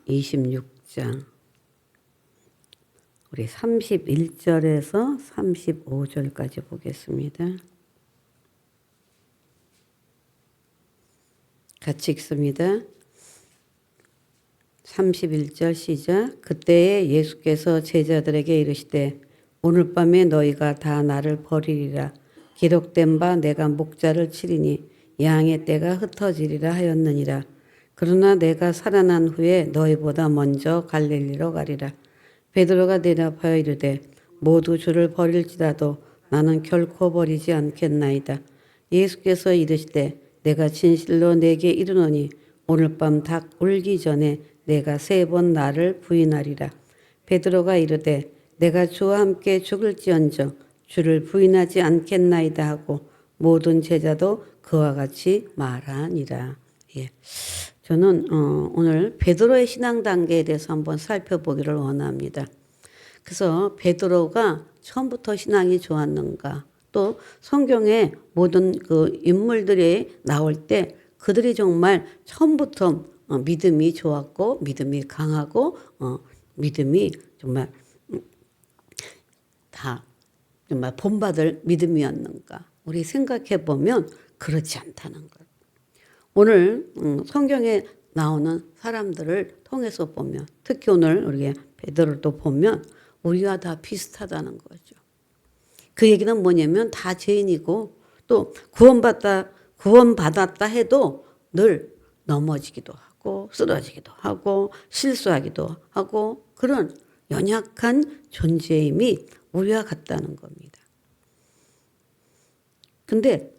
26장 우리 31절에서 35절까지 보겠습니다. 같이 읽습니다. 31절 시작. 그때에 예수께서 제자들에게 이르시되 오늘 밤에 너희가 다 나를 버리리라. 기록된 바 내가 목자를 치리니 양의 떼가 흩어지리라 하였느니라. 그러나 내가 살아난 후에 너희보다 먼저 갈릴리로 가리라. 베드로가 대답하여 이르되 모두 주를 버릴지라도 나는 결코 버리지 않겠나이다. 예수께서 이르시되 내가 진실로 내게 이르노니 오늘 밤 닭 울기 전에 내가 3번 나를 부인하리라. 베드로가 이르되 내가 주와 함께 죽을지언정 주를 부인하지 않겠나이다 하고 모든 제자도 그와 같이 말하니라. 예. 저는 오늘 베드로의 신앙 단계에 대해서 한번 살펴보기를 원합니다. 그래서 베드로가 처음부터 신앙이 좋았는가, 또 성경의 모든 그 인물들이 나올 때 그들이 정말 처음부터 믿음이 좋았고 믿음이 강하고 믿음이 정말 다 정말 본받을 믿음이었는가. 우리 생각해 보면 그렇지 않다는 것. 오늘 성경에 나오는 사람들을 통해서 보면, 특히 오늘 우리 베드로를 또 보면 우리가 다 비슷하다는 거죠. 그 얘기는 뭐냐면 다 죄인이고 또 구원받았다 해도 늘 넘어지기도 하고 쓰러지기도 하고 실수하기도 하고 그런 연약한 존재임이 우리와 같다는 겁니다. 근데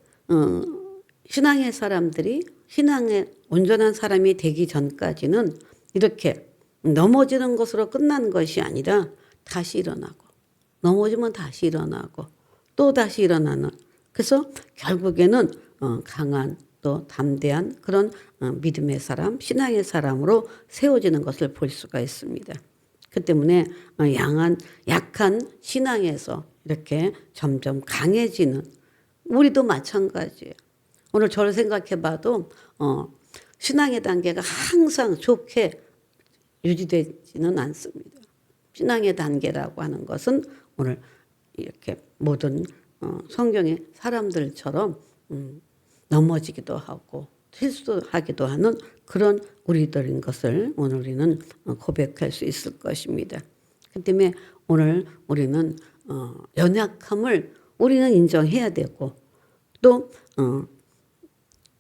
신앙의 사람들이 신앙의 온전한 사람이 되기 전까지는 이렇게 넘어지는 것으로 끝나는 것이 아니라 다시 일어나고 넘어지면 다시 일어나고 또 다시 일어나는, 그래서 결국에는 강한 또 담대한 그런 믿음의 사람, 신앙의 사람으로 세워지는 것을 볼 수가 있습니다. 그 때문에 약한 신앙에서 이렇게 점점 강해지는, 우리도 마찬가지예요. 오늘 저를 생각해 봐도 신앙의 단계가 항상 좋게 유지되지는 않습니다. 신앙의 단계라고 하는 것은 오늘 이렇게 모든 성경의 사람들처럼 넘어지기도 하고 실수하기도 하는 그런 우리들인 것을 오늘 우리는 고백할 수 있을 것입니다. 그 때문에 오늘 우리는 연약함을 우리는 인정해야 되고, 또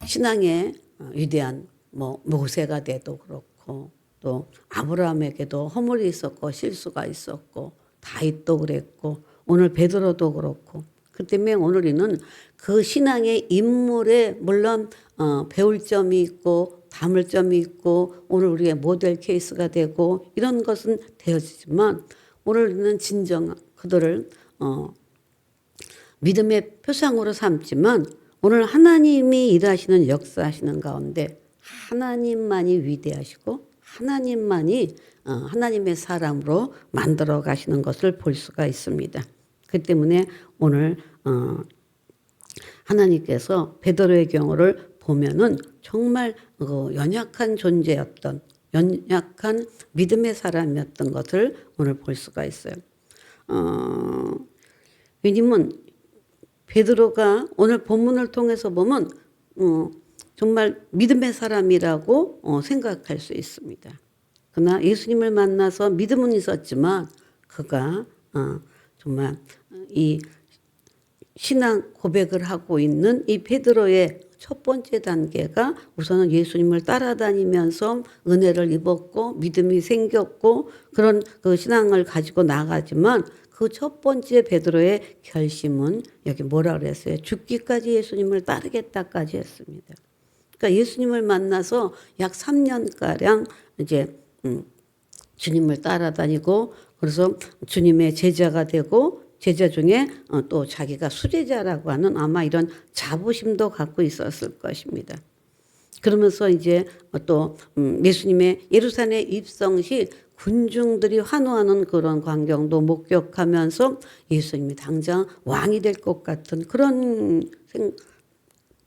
신앙의 위대한 모세가 돼도 그렇고 또 아브라함에게도 허물이 있었고 실수가 있었고 다윗도 그랬고 오늘 베드로도 그렇고, 그 때문에 오늘 우리는 그 신앙의 인물에 물론 배울 점이 있고 담을 점이 있고 오늘 우리의 모델 케이스가 되고 이런 것은 되어지지만 오늘 우리는 진정 그들을 믿음의 표상으로 삼지만 오늘 하나님이 일하시는 역사하시는 가운데 하나님만이 위대하시고 하나님만이 하나님의 사람으로 만들어 가시는 것을 볼 수가 있습니다. 그 때문에 오늘 하나님께서 베드로의 경우를 보면은 정말 연약한 존재였던, 연약한 믿음의 사람이었던 것을 오늘 볼 수가 있어요. 왜냐면 베드로가 오늘 본문을 통해서 보면 정말 믿음의 사람이라고 생각할 수 있습니다. 그러나 예수님을 만나서 믿음은 있었지만 그가 정말 이 신앙 고백을 하고 있는 이 베드로의 첫 번째 단계가 우선은 예수님을 따라다니면서 은혜를 입었고 믿음이 생겼고 그런 그 신앙을 가지고 나가지만 그 첫 번째 베드로의 결심은 여기 뭐라 그랬어요? 죽기까지 예수님을 따르겠다까지 했습니다. 그러니까 예수님을 만나서 약 3년가량 이제 주님을 따라다니고 그래서 주님의 제자가 되고 제자 중에 또 자기가 수제자라고 하는 아마 이런 자부심도 갖고 있었을 것입니다. 그러면서 이제 또 예수님의 예루살렘 입성 시 군중들이 환호하는 그런 광경도 목격하면서 예수님이 당장 왕이 될 것 같은 그런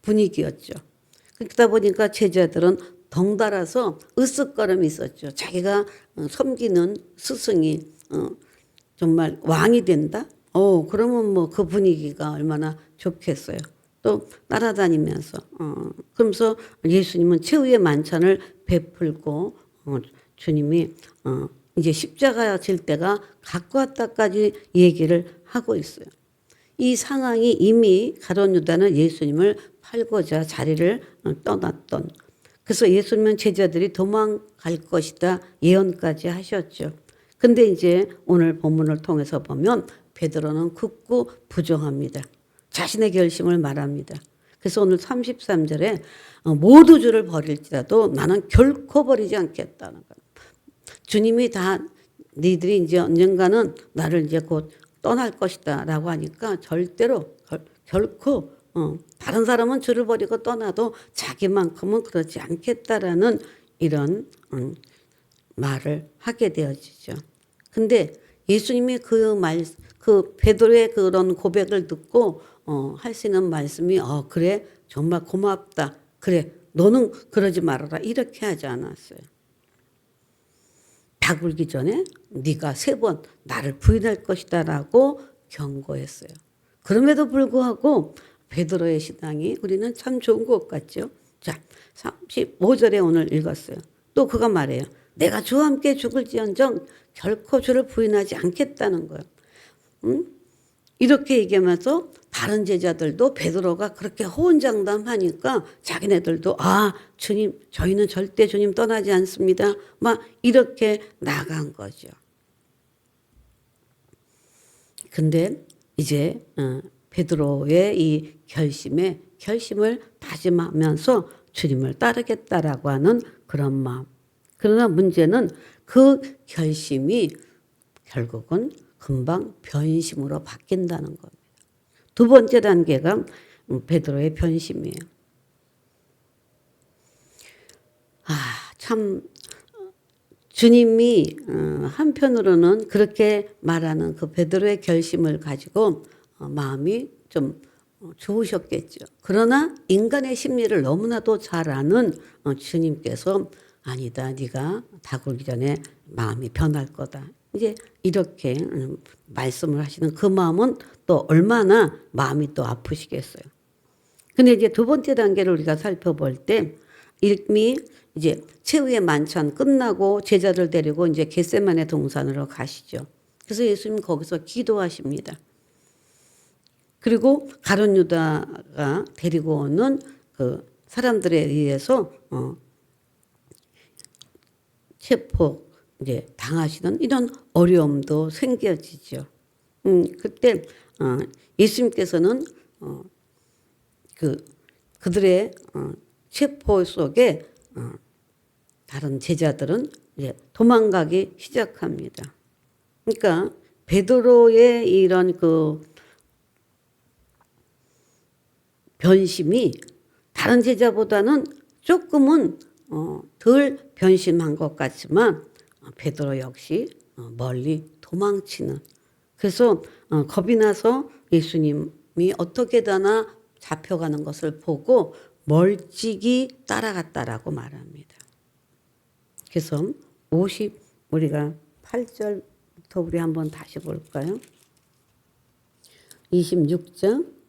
분위기였죠. 그러다 보니까 제자들은 덩달아서 으쓱거림이 있었죠. 자기가 섬기는 스승이 정말 왕이 된다? 그러면 뭐 그 분위기가 얼마나 좋겠어요. 또 따라다니면서 그러면서 예수님은 최후의 만찬을 베풀고 주님이 이제 십자가 질 때가 가까웠다까지 얘기를 하고 있어요. 이 상황이 이미 가룟 유다는 예수님을 팔고자 자리를 떠났던, 그래서 예수님은 제자들이 도망갈 것이다 예언까지 하셨죠. 근데 이제 오늘 본문을 통해서 보면 베드로는 극구 부정합니다. 자신의 결심을 말합니다. 그래서 오늘 33절에 모두 주를 버릴지라도 나는 결코 버리지 않겠다는 거예요. 주님이 다 니들이 이제 언젠가는 나를 이제 곧 떠날 것이다 라고 하니까 절대로 결코 다른 사람은 주를 버리고 떠나도 자기만큼은 그렇지 않겠다라는 이런 말을 하게 되어지죠. 근데 예수님이 그 베드로의 그런 고백을 듣고 할 수 있는 말씀이 그래 정말 고맙다. 그래 너는 그러지 말아라. 이렇게 하지 않았어요. 닭 울기 전에 네가 3번 나를 부인할 것이다 라고 경고했어요. 그럼에도 불구하고 베드로의 신앙이 우리는 참 좋은 것 같죠. 자, 35절에 오늘 읽었어요. 또 그가 말해요. 내가 주와 함께 죽을지언정 결코 주를 부인하지 않겠다는 거예요. 이렇게 얘기하면서 다른 제자들도 베드로가 그렇게 호언장담하니까 자기네들도 주님 저희는 절대 주님 떠나지 않습니다. 막 이렇게 나간 거죠. 근데 이제 베드로의 이 결심을 다짐하면서 주님을 따르겠다라고 하는 그런 마음. 그러나 문제는 그 결심이 결국은 금방 변심으로 바뀐다는 겁니다. 두 번째 단계가 베드로의 변심이에요. 참 주님이 한편으로는 그렇게 말하는 그 베드로의 결심을 가지고 마음이 좀 좋으셨겠죠. 그러나 인간의 심리를 너무나도 잘 아는 주님께서 아니다. 네가 닭 울기 전에 마음이 변할 거다. 이제 이렇게 말씀을 하시는 그 마음은 또 얼마나 마음이 또 아프시겠어요. 근데 이제 두 번째 단계를 우리가 살펴볼 때 이미 이제 최후의 만찬 끝나고 제자들 데리고 이제 겟세마네 동산으로 가시죠. 그래서 예수님 거기서 기도하십니다. 그리고 가룟 유다가 데리고 오는 그 사람들에 의해서 체포 이제 당하시는 이런 어려움도 생겨지죠. 그때 예수님께서는 그들의 체포 속에 다른 제자들은 이제 도망가기 시작합니다. 그러니까 베드로의 이런 그 변심이 다른 제자보다는 조금은 덜 변심한 것 같지만 베드로 역시 멀리 도망치는. 그래서 겁이 나서 예수님이 어떻게다나 잡혀가는 것을 보고 멀찍이 따라갔다라고 말합니다. 그래서 우리가 8절부터 우리 한번 다시 볼까요? 26장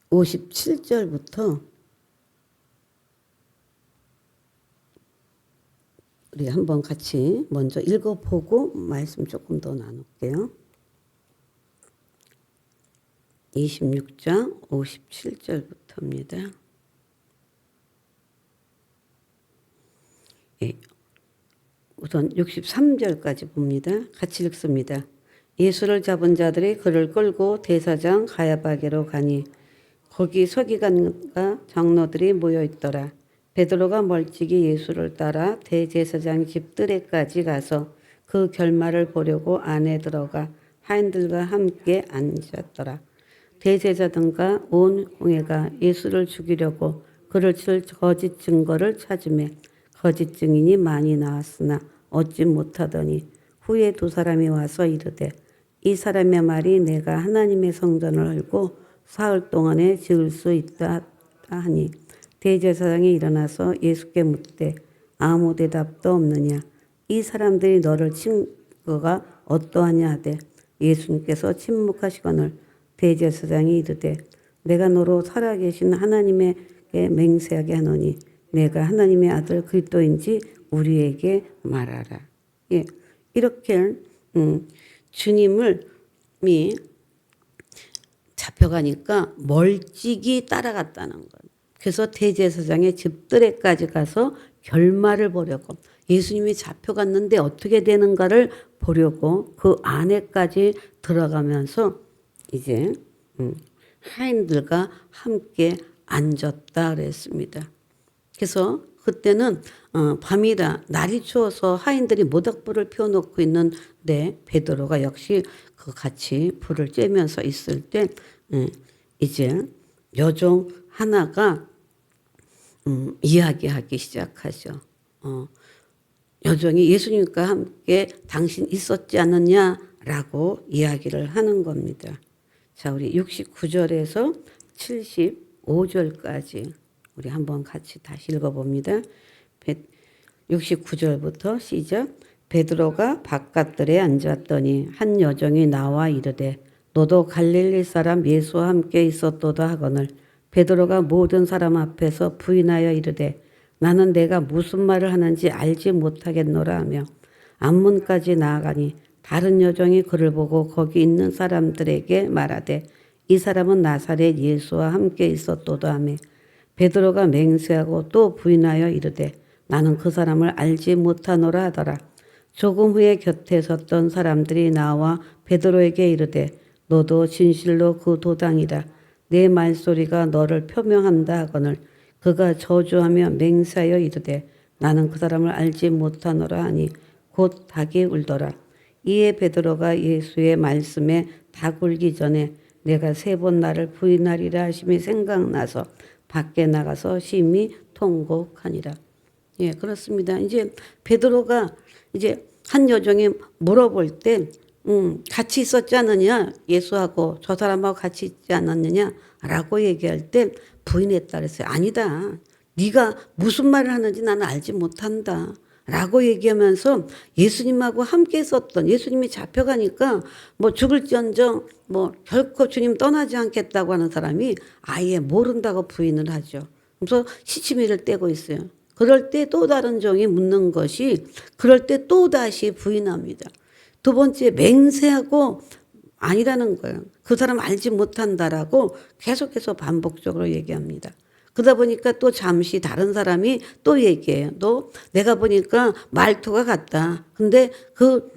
57절부터 우리 한번 같이 먼저 읽어보고 말씀 조금 더 나눌게요. 26장 57절부터입니다. 우선 63절까지 봅니다. 같이 읽습니다. 예수를 잡은 자들이 그를 끌고 대사장 가야바게로 가니 거기 서기관과 장로들이 모여 있더라. 베드로가 멀찍이 예수를 따라 대제사장 집 뜰에까지 가서 그 결말을 보려고 안에 들어가 하인들과 함께 앉았더라. 대제사장과 온 홍회가 예수를 죽이려고 그를 칠 거짓 증거를 찾으매 거짓 증인이 많이 나왔으나 얻지 못하더니 후에 두 사람이 와서 이르되 이 사람의 말이 내가 하나님의 성전을 알고 사흘 동안에 지을 수 있다 하니 대제사장이 일어나서 예수께 묻되 아무 대답도 없느냐. 이 사람들이 너를 친 거가 어떠하냐 하되 예수님께서 침묵하시거늘 대제사장이 이르되 내가 너로 살아계신 하나님에게 맹세하게 하노니 내가 하나님의 아들 그리스도인지 우리에게 말하라. 예, 이렇게 주님을 잡혀가니까 멀찍이 따라갔다는 거예요. 그래서 대제사장의 집들에까지 가서 결말을 보려고 예수님이 잡혀갔는데 어떻게 되는가를 보려고 그 안에까지 들어가면서 이제 하인들과 함께 앉았다 그랬습니다. 그래서 그때는 밤이라 날이 추워서 하인들이 모닥불을 피워놓고 있는데 베드로가 역시 그 같이 불을 쬐면서 있을 때 이제 여종 하나가 이야기하기 시작하죠. 여종이 예수님과 함께 당신 있었지 않느냐라고 이야기를 하는 겁니다. 자, 우리 69절에서 75절까지 우리 한번 같이 다시 읽어봅니다. 69절부터 시작. 베드로가 바깥들에 앉았더니 한 여종이 나와 이르되 너도 갈릴리 사람 예수와 함께 있었도다 하거늘 베드로가 모든 사람 앞에서 부인하여 이르되 나는 내가 무슨 말을 하는지 알지 못하겠노라 하며 앞문까지 나아가니 다른 여종이 그를 보고 거기 있는 사람들에게 말하되 이 사람은 나사렛 예수와 함께 있었도다 하며 베드로가 맹세하고 또 부인하여 이르되 나는 그 사람을 알지 못하노라 하더라. 조금 후에 곁에 섰던 사람들이 나와 베드로에게 이르되 너도 진실로 그 도당이라 내 말소리가 너를 표명한다 하거늘 그가 저주하며 맹세하여 이르되 나는 그 사람을 알지 못하노라 하니 곧 닭이 울더라. 이에 베드로가 예수의 말씀에 닭 울기 전에 내가 3번 나를 부인하리라 하심이 생각나서 밖에 나가서 심히 통곡하니라. 예, 그렇습니다. 이제 베드로가 이제 한 여종이 물어볼 때 같이 있었지 않느냐? 예수하고 저 사람하고 같이 있지 않았느냐라고 얘기할 때 부인했다 그랬어요. 아니다. 네가 무슨 말을 하는지 나는 알지 못한다. 라고 얘기하면서 예수님하고 함께 있었던 예수님이 잡혀가니까 뭐 죽을지언정 뭐 결코 주님 떠나지 않겠다고 하는 사람이 아예 모른다고 부인을 하죠. 그래서 시치미를 떼고 있어요. 그럴 때 또 다른 종이 묻는 것이 그럴 때 또 다시 부인합니다. 두 번째 맹세하고 아니라는 거예요. 그 사람 알지 못한다라고 계속해서 반복적으로 얘기합니다. 그러다 보니까 또 잠시 다른 사람이 또 얘기해요. 너 내가 보니까 말투가 같다. 근데 그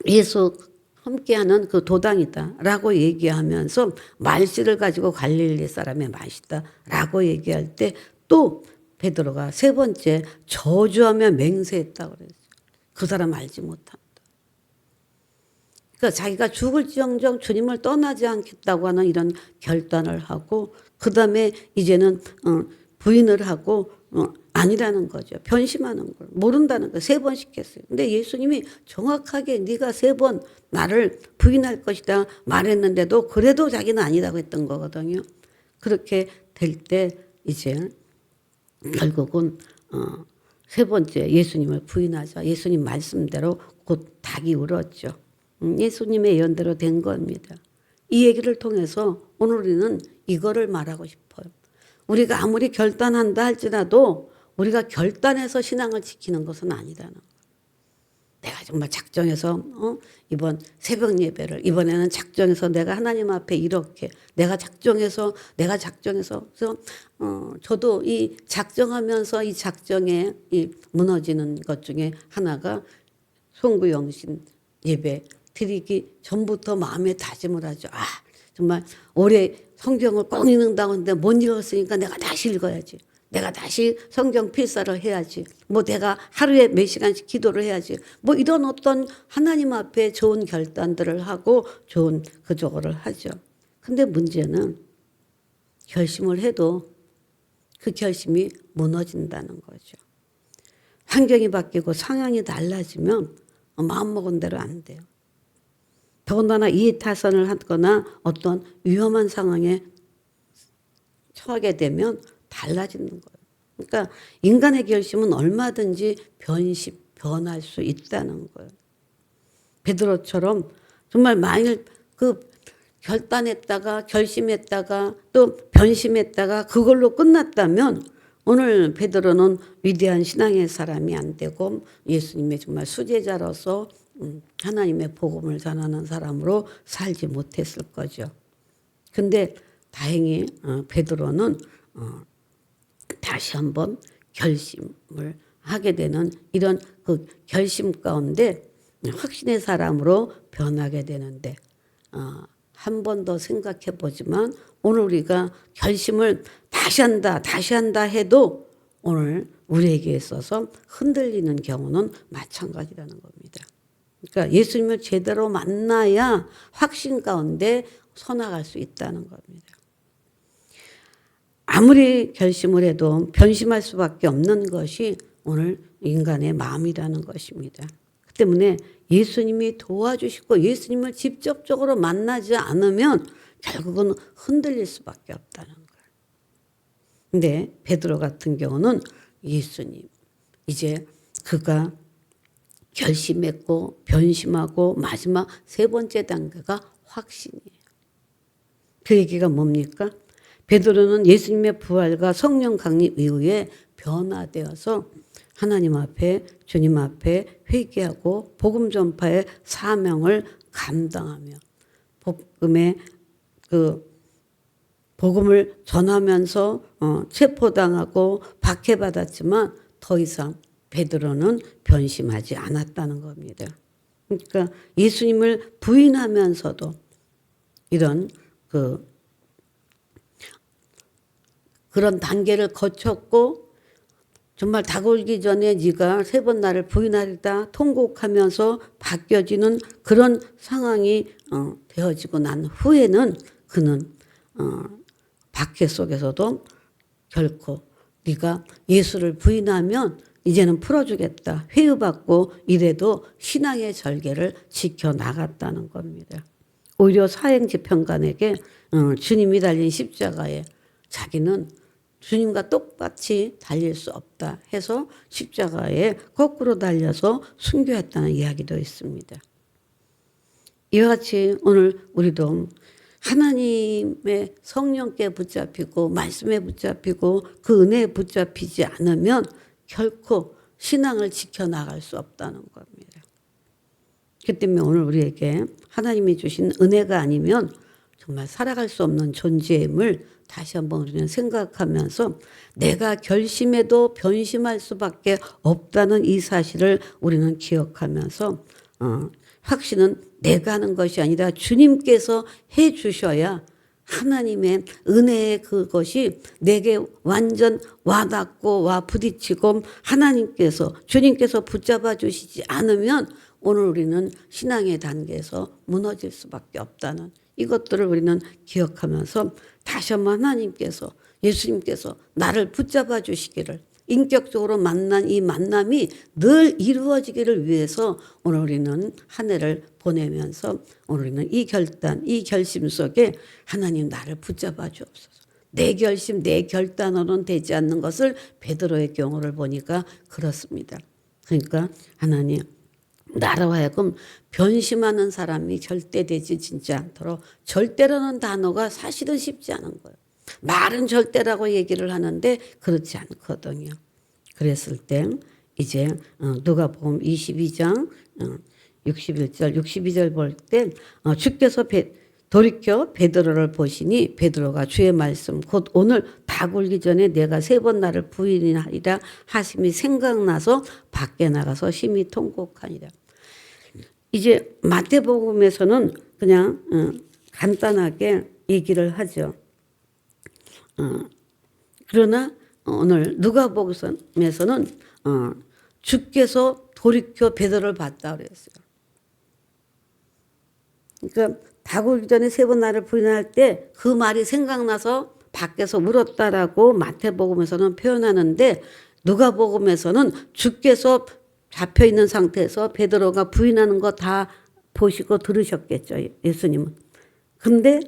예수 함께하는 그 도당이다 라고 얘기하면서 말씨를 가지고 갈릴리 사람의 맛이다 라고 얘기할 때 또 베드로가 3번째 저주하며 맹세했다고 그랬어요. 그 사람 알지 못한다. 그러니까 자기가 죽을지언정 주님을 떠나지 않겠다고 하는 이런 결단을 하고 그 다음에 이제는 부인을 하고 아니라는 거죠. 변심하는 걸 모른다는 거 3번씩 했어요. 근데 예수님이 정확하게 네가 3번 나를 부인할 것이다 말했는데도 그래도 자기는 아니라고 했던 거거든요. 그렇게 될 때 이제 결국은 3번째 예수님을 부인하자 예수님 말씀대로 곧 닭이 울었죠. 예수님의 예언대로 된 겁니다. 이 얘기를 통해서 오늘 우리는 이거를 말하고 싶어요. 우리가 아무리 결단한다 할지라도 우리가 결단해서 신앙을 지키는 것은 아니라는 거예요. 내가 정말 작정해서 이번 새벽 예배를 이번에는 작정해서 내가 하나님 앞에 이렇게 내가 작정해서 그래서 저도 이 작정하면서 이 작정에 이 무너지는 것 중에 하나가 송구영신 예배 드리기 전부터 마음에 다짐을 하죠. 아 정말 올해 성경을 꼭 읽는다고 하는데 못 읽었으니까 내가 다시 읽어야지. 내가 다시 성경 필사를 해야지. 뭐 내가 하루에 몇 시간씩 기도를 해야지. 뭐 이런 어떤 하나님 앞에 좋은 결단들을 하고 좋은 그저거를 하죠. 근데 문제는 결심을 해도 그 결심이 무너진다는 거죠. 환경이 바뀌고 상황이 달라지면 마음먹은 대로 안 돼요. 더군다나 이해타산을 하거나 어떤 위험한 상황에 처하게 되면 달라지는 거예요. 그러니까 인간의 결심은 얼마든지 변할 수 있다는 거예요. 베드로처럼 정말 만일 그 결단했다가 결심했다가 또 변심했다가 그걸로 끝났다면 오늘 베드로는 위대한 신앙의 사람이 안 되고 예수님의 정말 수제자로서 하나님의 복음을 전하는 사람으로 살지 못했을 거죠. 근데 다행히 베드로는 다시 한번 결심을 하게 되는 이런 그 결심 가운데 확신의 사람으로 변하게 되는데 한 번 더 생각해 보지만 오늘 우리가 결심을 다시 한다 해도 오늘 우리에게 있어서 흔들리는 경우는 마찬가지라는 겁니다. 그러니까 예수님을 제대로 만나야 확신 가운데 서나갈 수 있다는 겁니다. 아무리 결심을 해도 변심할 수밖에 없는 것이 오늘 인간의 마음이라는 것입니다. 그 때문에 예수님이 도와주시고 예수님을 직접적으로 만나지 않으면 결국은 흔들릴 수밖에 없다는 거예요. 근데 베드로 같은 경우는 예수님, 이제 그가 결심했고 변심하고 마지막 세 번째 단계가 확신이에요. 그 얘기가 뭡니까? 베드로는 예수님의 부활과 성령 강림 이후에 변화되어서 하나님 앞에 주님 앞에 회개하고 복음 전파의 사명을 감당하며 복음을 전하면서 체포당하고 박해받았지만 더 이상 베드로는 변심하지 않았다는 겁니다. 그러니까 예수님을 부인하면서도 이런 그런 단계를 거쳤고 정말 다가오기 전에 네가 세 번 나를 부인하리다 통곡하면서 바뀌어지는 그런 상황이 되어지고 난 후에는 그는 박해 속에서도 결코 네가 예수를 부인하면 이제는 풀어주겠다 회유받고 이래도 신앙의 절개를 지켜나갔다는 겁니다. 오히려 사행지평간에게 주님이 달린 십자가에 자기는 주님과 똑같이 달릴 수 없다 해서 십자가에 거꾸로 달려서 순교했다는 이야기도 있습니다. 이와 같이 오늘 우리도 하나님의 성령께 붙잡히고 말씀에 붙잡히고 그 은혜에 붙잡히지 않으면 결코 신앙을 지켜나갈 수 없다는 겁니다. 그 때문에 오늘 우리에게 하나님이 주신 은혜가 아니면 정말 살아갈 수 없는 존재임을 다시 한번 우리는 생각하면서 내가 결심해도 변심할 수밖에 없다는 이 사실을 우리는 기억하면서 확신은 내가 하는 것이 아니라 주님께서 해 주셔야 하나님의 은혜의 그것이 내게 완전 와닿고 와 부딪히고 하나님께서 주님께서 붙잡아 주시지 않으면 오늘 우리는 신앙의 단계에서 무너질 수밖에 없다는 이것들을 우리는 기억하면서 다시 한번 하나님께서 예수님께서 나를 붙잡아 주시기를 인격적으로 만난 이 만남이 늘 이루어지기를 위해서 오늘 우리는 한 해를 보내면서 오늘 우리는 이 결단, 이 결심 속에 하나님 나를 붙잡아 주옵소서. 내 결심, 내 결단으로는 되지 않는 것을 베드로의 경우를 보니까 그렇습니다. 그러니까 하나님 나로 하여금 변심하는 사람이 절대 되지 진짜 않도록 절대라는 단어가 사실은 쉽지 않은 거예요. 말은 절대라고 얘기를 하는데 그렇지 않거든요. 그랬을 때 이제 누가복음 22장 61절 62절 볼 때 주께서 돌이켜 베드로를 보시니 베드로가 주의 말씀 곧 오늘 다 굴기 전에 내가 세 번 나를 부인하리라 하심이 생각나서 밖에 나가서 심히 통곡하니라. 이제 마태복음에서는 그냥 간단하게 얘기를 하죠. 그러나 오늘 누가복음에서는 주께서 돌이켜 베드로를 봤다 그랬어요. 그러니까 다굴기 전에 세 번 나를 부인할 때 그 말이 생각나서 밖에서 울었다라고 마태복음에서는 표현하는데 누가복음에서는 주께서 잡혀있는 상태에서 베드로가 부인하는 거 다 보시고 들으셨겠죠. 예수님은. 근데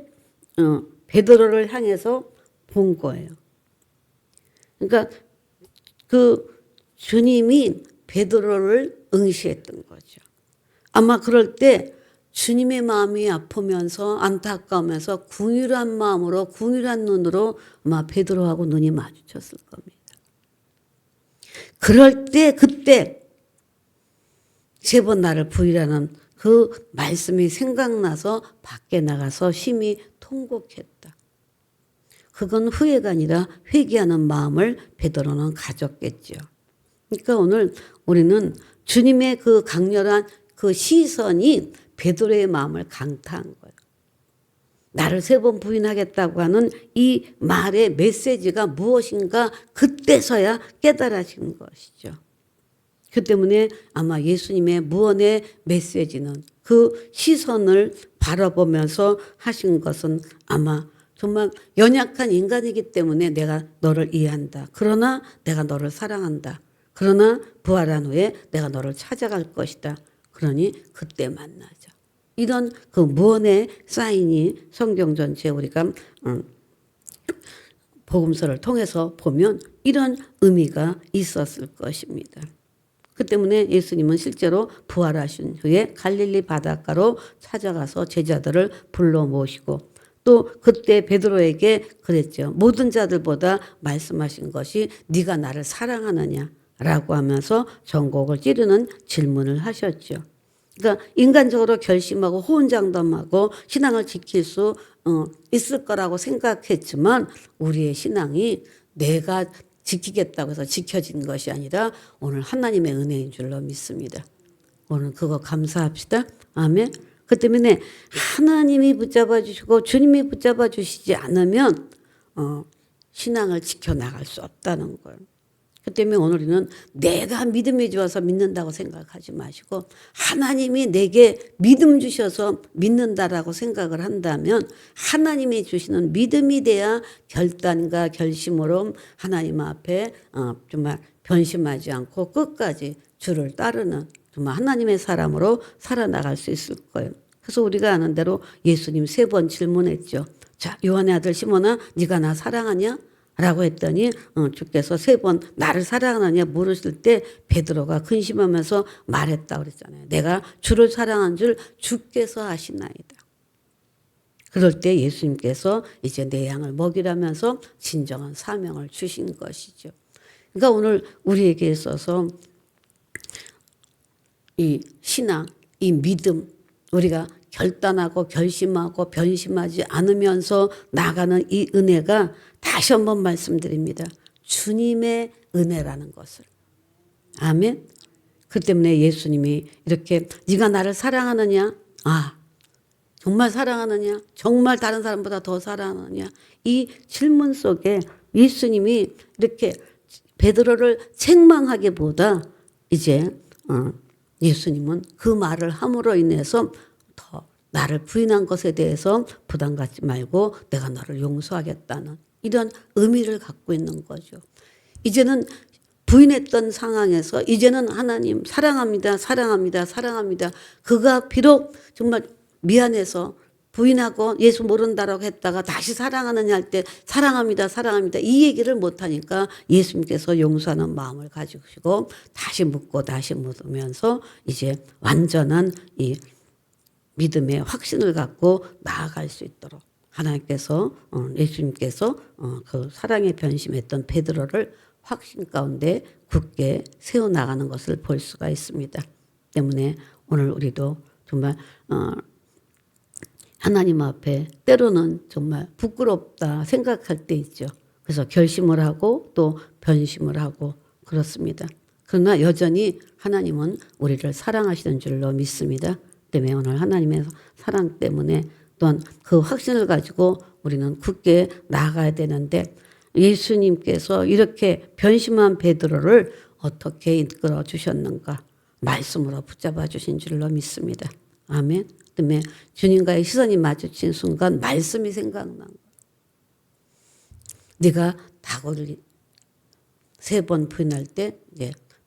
베드로를 향해서 본 거예요. 그러니까 그 주님이 베드로를 응시했던 거죠. 아마 그럴 때 주님의 마음이 아프면서 안타까우면서 궁휼한 마음으로 궁휼한 눈으로 아마 베드로하고 눈이 마주쳤을 겁니다. 그럴 때 그때 3번 나를 부인하는 그 말씀이 생각나서 밖에 나가서 심히 통곡했다. 그건 후회가 아니라 회개하는 마음을 베드로는 가졌겠죠. 그러니까 오늘 우리는 주님의 그 강렬한 그 시선이 베드로의 마음을 강타한 거예요. 나를 3번 부인하겠다고 하는 이 말의 메시지가 무엇인가 그때서야 깨달아진 것이죠. 그 때문에 아마 예수님의 무언의 메시지는 그 시선을 바라보면서 하신 것은 아마 정말 연약한 인간이기 때문에 내가 너를 이해한다. 그러나 내가 너를 사랑한다. 그러나 부활한 후에 내가 너를 찾아갈 것이다. 그러니 그때 만나자. 이런 그 무언의 사인이 성경 전체에 우리가 복음서를 통해서 보면 이런 의미가 있었을 것입니다. 그 때문에 예수님은 실제로 부활하신 후에 갈릴리 바닷가로 찾아가서 제자들을 불러 모시고 또 그때 베드로에게 그랬죠. 모든 자들보다 말씀하신 것이 네가 나를 사랑하느냐라고 하면서 전곡을 찌르는 질문을 하셨죠. 그러니까 인간적으로 결심하고 호언장담하고 신앙을 지킬 수 있을 거라고 생각했지만 우리의 신앙이 내가 지키겠다고 해서 지켜진 것이 아니라 오늘 하나님의 은혜인 줄로 믿습니다. 오늘 그거 감사합시다. 아멘. 그 때문에 하나님이 붙잡아 주시고 주님이 붙잡아 주시지 않으면 신앙을 지켜나갈 수 없다는 거예요. 그 때문에 오늘 우리는 내가 믿음이 좋아서 믿는다고 생각하지 마시고 하나님이 내게 믿음 주셔서 믿는다라고 생각을 한다면 하나님이 주시는 믿음이 돼야 결단과 결심으로 하나님 앞에 정말 변심하지 않고 끝까지 주를 따르는 정말 하나님의 사람으로 살아나갈 수 있을 거예요. 그래서 우리가 아는 대로 예수님 3번 질문했죠. 자, 요한의 아들 시몬아 네가 나 사랑하냐? 라고 했더니 주께서 3번 나를 사랑하느냐 물으실 때 베드로가 근심하면서 말했다고 그랬잖아요. 내가 주를 사랑한 줄 주께서 아시나이다. 그럴 때 예수님께서 이제 내 양을 먹이라면서 진정한 사명을 주신 것이죠. 그러니까 오늘 우리에게 있어서 이 신앙, 이 믿음, 우리가 결단하고 결심하고 변심하지 않으면서 나가는 이 은혜가 다시 한번 말씀드립니다. 주님의 은혜라는 것을. 아멘. 그 때문에 예수님이 이렇게 네가 나를 사랑하느냐? 정말 사랑하느냐? 정말 다른 사람보다 더 사랑하느냐? 이 질문 속에 예수님이 이렇게 베드로를 책망하기보다 이제 예수님은 그 말을 함으로 인해서 더 나를 부인한 것에 대해서 부담 갖지 말고 내가 너를 용서하겠다는 이런 의미를 갖고 있는 거죠. 이제는 부인했던 상황에서 이제는 하나님 사랑합니다. 사랑합니다. 사랑합니다. 그가 비록 정말 미안해서 부인하고 예수 모른다라고 했다가 다시 사랑하느냐 할 때 사랑합니다. 사랑합니다. 이 얘기를 못하니까 예수님께서 용서하는 마음을 가지시고 다시 묻고 다시 묻으면서 이제 완전한 이 믿음의 확신을 갖고 나아갈 수 있도록 하나님께서 예수님께서 그 사랑에 변심했던 베드로를 확신 가운데 굳게 세워나가는 것을 볼 수가 있습니다. 때문에 오늘 우리도 정말 하나님 앞에 때로는 정말 부끄럽다 생각할 때 있죠. 그래서 결심을 하고 또 변심을 하고 그렇습니다. 그러나 여전히 하나님은 우리를 사랑하시는 줄로 믿습니다. 때문에 오늘 하나님의 사랑 때문에 또한 그 확신을 가지고 우리는 굳게 나아가야 되는데 예수님께서 이렇게 변심한 베드로를 어떻게 이끌어 주셨는가 말씀으로 붙잡아 주신 줄로 믿습니다. 아멘. 때문에 주님과의 시선이 마주친 순간 말씀이 생각난 거야. 네가 닭을 3번 부인할 때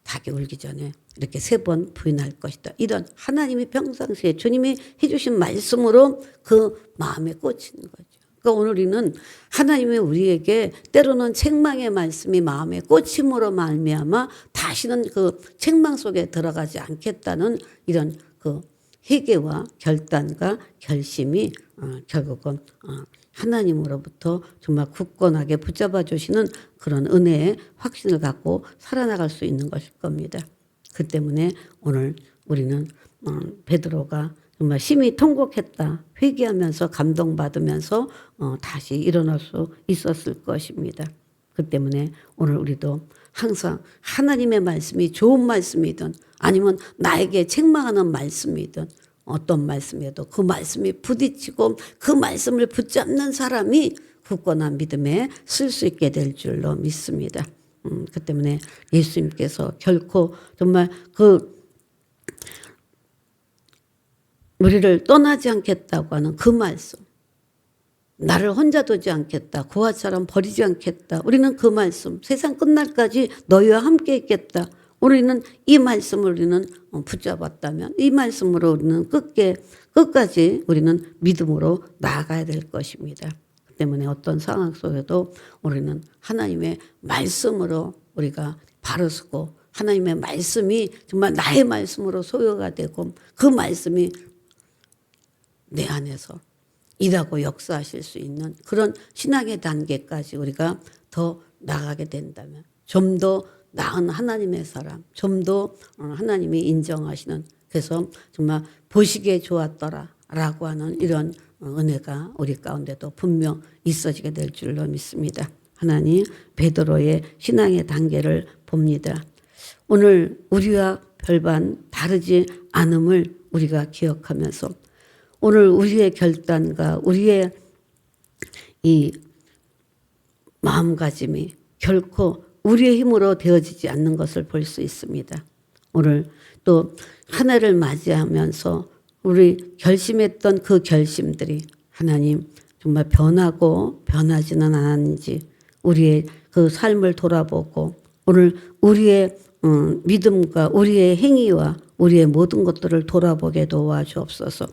닭이 울기 전에 이렇게 3번 부인할 것이다. 이런 하나님이 평상시에 주님이 해주신 말씀으로 그 마음에 꽂히는 거죠. 그러니까 오늘 우리는 하나님이 우리에게 때로는 책망의 말씀이 마음에 꽂힘으로 말미암아 다시는 그 책망 속에 들어가지 않겠다는 이런 그 회개와 결단과 결심이 결국은 하나님으로부터 정말 굳건하게 붙잡아 주시는 그런 은혜의 확신을 갖고 살아나갈 수 있는 것일 겁니다. 그 때문에 오늘 우리는 베드로가 정말 심히 통곡했다. 회개하면서 감동받으면서 다시 일어날 수 있었을 것입니다. 그 때문에 오늘 우리도 항상 하나님의 말씀이 좋은 말씀이든 아니면 나에게 책망하는 말씀이든 어떤 말씀에도 그 말씀이 부딪히고 그 말씀을 붙잡는 사람이 굳건한 믿음에 쓸 수 있게 될 줄로 믿습니다. 그 때문에 예수님께서 결코 정말 우리를 떠나지 않겠다고 하는 그 말씀, 나를 혼자 두지 않겠다, 고아처럼 버리지 않겠다, 우리는 그 말씀, 세상 끝날까지 너희와 함께 있겠다, 우리는 이 말씀을 우리는 붙잡았다면 이 말씀으로 우리는 끝까지 우리는 믿음으로 나아가야 될 것입니다. 그 때문에 어떤 상황 속에도 우리는 하나님의 말씀으로 우리가 바로 서고 하나님의 말씀이 정말 나의 말씀으로 소유가 되고 그 말씀이 내 안에서 일하고 역사하실 수 있는 그런 신앙의 단계까지 우리가 더 나가게 된다면 좀 더 나은 하나님의 사람, 좀 더 하나님이 인정하시는, 그래서 정말 보시기에 좋았더라 라고 하는 이런 은혜가 우리 가운데도 분명 있어지게 될 줄로 믿습니다. 하나님 베드로의 신앙의 단계를 봅니다. 오늘 우리와 별반 다르지 않음을 우리가 기억하면서 오늘 우리의 결단과 우리의 이 마음가짐이 결코 우리의 힘으로 되어지지 않는 것을 볼 수 있습니다. 오늘 또 한 해를 맞이하면서 우리 결심했던 그 결심들이 하나님 정말 변하고 변하지는 않았는지 우리의 그 삶을 돌아보고 오늘 우리의 믿음과 우리의 행위와 우리의 모든 것들을 돌아보게 도와주옵소서.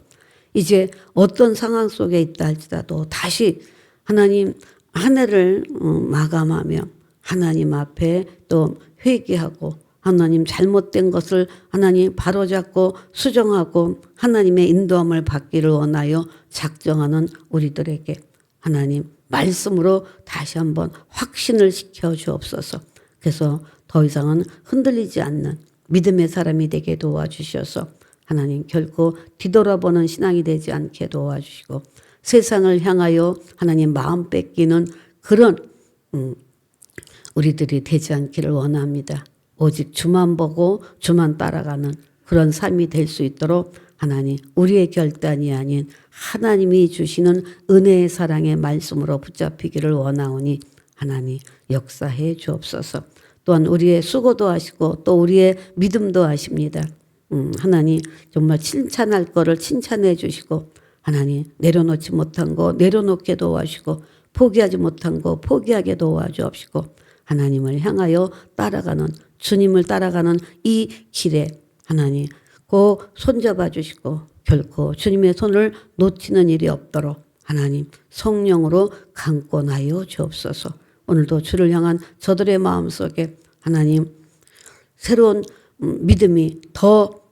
이제 어떤 상황 속에 있다 할지라도 다시 하나님 한 해를 마감하며 하나님 앞에 또 회개하고 하나님 잘못된 것을 하나님 바로잡고 수정하고 하나님의 인도함을 받기를 원하여 작정하는 우리들에게 하나님 말씀으로 다시 한번 확신을 시켜 주옵소서. 그래서 더 이상은 흔들리지 않는 믿음의 사람이 되게 도와주셔서 하나님 결코 뒤돌아보는 신앙이 되지 않게 도와주시고 세상을 향하여 하나님 마음 뺏기는 그런 우리들이 되지 않기를 원합니다. 오직 주만 보고 주만 따라가는 그런 삶이 될 수 있도록 하나님 우리의 결단이 아닌 하나님이 주시는 은혜의 사랑의 말씀으로 붙잡히기를 원하오니 하나님 역사해 주옵소서. 또한 우리의 수고도 하시고 또 우리의 믿음도 하십니다. 하나님 정말 칭찬할 거를 칭찬해 주시고 하나님 내려놓지 못한 거 내려놓게 도와주시고 포기하지 못한 거 포기하게 도와주옵시고 하나님을 향하여 따라가는 주님을 따라가는 이 길에 하나님 꼭 손잡아 주시고 결코 주님의 손을 놓치는 일이 없도록 하나님 성령으로 강권하여 주옵소서. 오늘도 주를 향한 저들의 마음속에 하나님 새로운 믿음이 더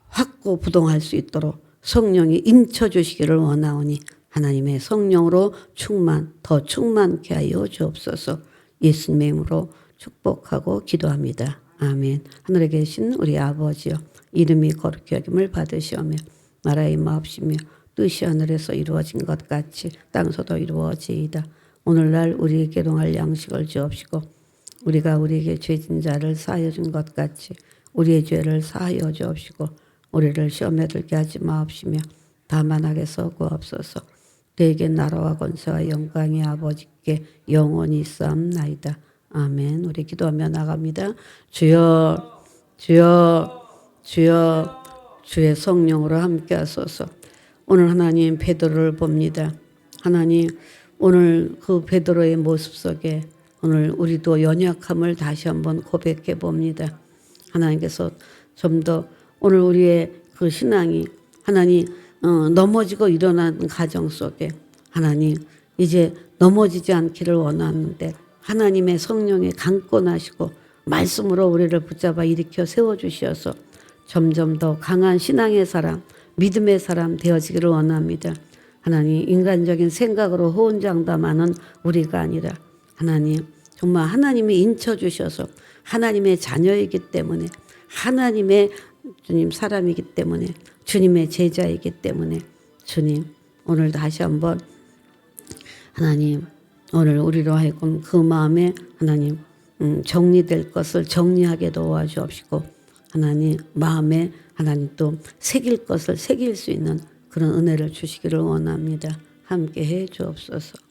확고부동할 수 있도록 성령이 인쳐 주시기를 원하오니 하나님의 성령으로 더 충만케 하여 주옵소서. 예수님의 이름으로 축복하고 기도합니다. 아멘. 하늘에 계신 우리 아버지여 이름이 거룩히 여김을 받으시오며 나라의 마옵시며 뜻이 하늘에서 이루어진 것 같이 땅에서도 이루어지이다. 오늘날 우리에게 동할 양식을 주옵시고 우리가 우리에게 죄진 자를 사하여 준 것 같이 우리의 죄를 사하여 주옵시고 우리를 시험에 들게 하지 마옵시며 다만 악에서 구하옵소서. 너에게 나라와 권세와 영광이 아버지께 영원히 있사옵나이다. 아멘. 우리 기도하며 나갑니다. 주여 주여 주여 주의 성령으로 함께 하소서. 오늘 하나님 베드로를 봅니다. 하나님 오늘 그 베드로의 모습 속에 오늘 우리도 연약함을 다시 한번 고백해 봅니다. 하나님께서 좀 더 오늘 우리의 그 신앙이 하나님 넘어지고 일어나는 가정 속에 하나님 이제 넘어지지 않기를 원하는데 하나님의 성령에 강권하시고 말씀으로 우리를 붙잡아 일으켜 세워주셔서 점점 더 강한 신앙의 사람, 믿음의 사람 되어지기를 원합니다. 하나님 인간적인 생각으로 호언장담하는 우리가 아니라 하나님 정말 하나님이 인쳐주셔서 하나님의 자녀이기 때문에 하나님의 주님 사람이기 때문에 주님의 제자이기 때문에 주님 오늘 다시 한번 하나님 오늘 우리로 하여금 그 마음에 하나님 정리될 것을 정리하게 도와주옵시고 하나님 마음에 하나님 또 새길 것을 새길 수 있는 그런 은혜를 주시기를 원합니다. 함께 해 주옵소서.